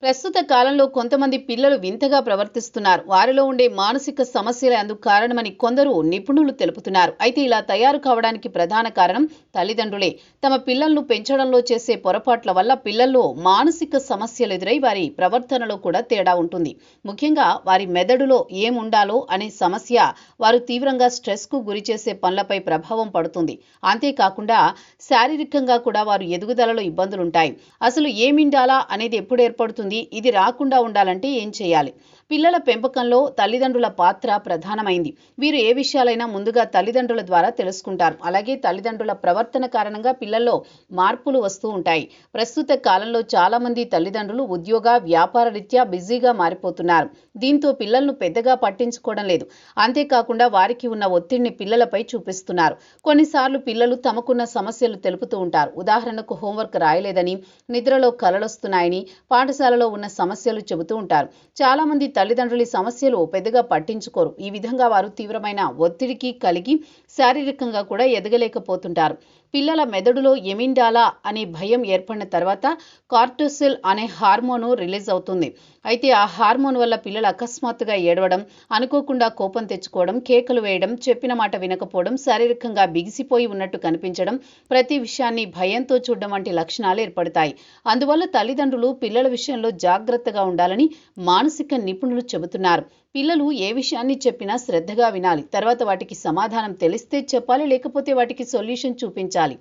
ప్రస్తుత కాలంలో కొంతమంది పిల్లలు వింతగా ప్రవర్తిస్తున్నారు. వారిలో ఉండే మానసిక సమస్యలే అందుకు కారణమని కొందరు నిపుణులు తెలుపుతున్నారు. అయితే ఇలా తయారు కావడానికి ప్రధాన కారణం తల్లిదండ్రులే. తమ పిల్లలను పెంచడంలో చేసే పొరపాట్ల వల్ల పిల్లల్లో మానసిక సమస్యలు ఎదురై వారి ప్రవర్తనలో కూడా తేడా ఉంటుంది. ముఖ్యంగా వారి మెదడులో ఏముండాలో అనే సమస్య వారు తీవ్రంగా స్ట్రెస్కు గురి చేసే పనులపై ప్రభావం పడుతుంది. అంతేకాకుండా శారీరకంగా కూడా వారు ఎదుగుదలలో ఇబ్బందులుంటాయి. అసలు ఏమిండాలా అనేది ఎప్పుడు ఏర్పడుతుంది? ఇది రాకుండా ఉండాలంటే ఏం చేయాలి? పిల్లల పెంపకంలో తల్లిదండ్రుల పాత్ర ప్రధానమైంది. వీరు ఏ విషయాలైనా ముందుగా తల్లిదండ్రుల ద్వారా తెలుసుకుంటారు. అలాగే తల్లిదండ్రుల ప్రవర్తన కారణంగా పిల్లల్లో మార్పులు వస్తూ ఉంటాయి. ప్రస్తుత కాలంలో చాలా మంది తల్లిదండ్రులు ఉద్యోగ, వ్యాపార రీత్యా బిజీగా మారిపోతున్నారు. దీంతో పిల్లలను పెద్దగా పట్టించుకోవడం లేదు. అంతేకాకుండా వారికి ఉన్న ఒత్తిడిని పిల్లలపై చూపిస్తున్నారు. కొన్నిసార్లు పిల్లలు తమకున్న సమస్యలు తెలుపుతూ ఉంటారు. ఉదాహరణకు హోంవర్క్ రాయలేదని, నిద్రలో కలలొస్తున్నాయని, పాఠశాలలో ఉన్న సమస్యలు చెబుతూ ఉంటారు. చాలా మంది తల్లిదండ్రుల సమస్యలు పెద్దగా పట్టించుకోరు. ఈ విధంగా వారు తీవ్రమైన ఒత్తిడికి కలిగి శారీరకంగా కూడా ఎదగలేకపోతుంటారు. పిల్లల మెదడులో ఎమిండాలా అనే భయం ఏర్పడిన తర్వాత కార్టిసోల్ అనే హార్మోను రిలీజ్ అవుతుంది. అయితే ఆ హార్మోన్ వల్ల పిల్లలు అకస్మాత్తుగా ఏడవడం, అనుకోకుండా కోపం తెచ్చుకోవడం, కేకలు వేయడం, చెప్పిన మాట వినకపోవడం, శారీరకంగా బిగిసిపోయి ఉన్నట్టు కనిపించడం, ప్రతి విషయాన్ని భయంతో చూడడం వంటి లక్షణాలు ఏర్పడతాయి. అందువల్ల తల్లిదండ్రులు పిల్లల విషయంలో జాగ్రత్తగా ఉండాలని మానసిక నిపుణులు చెబుతున్నారు. పిల్లలు ఏ విషయాన్ని చెప్పినా శ్రద్ధగా వినాలి. తర్వాత వాటికి సమాధానం తెలిస్తే చెప్పాలి, లేకపోతే వాటికి సొల్యూషన్ చూపించాలి.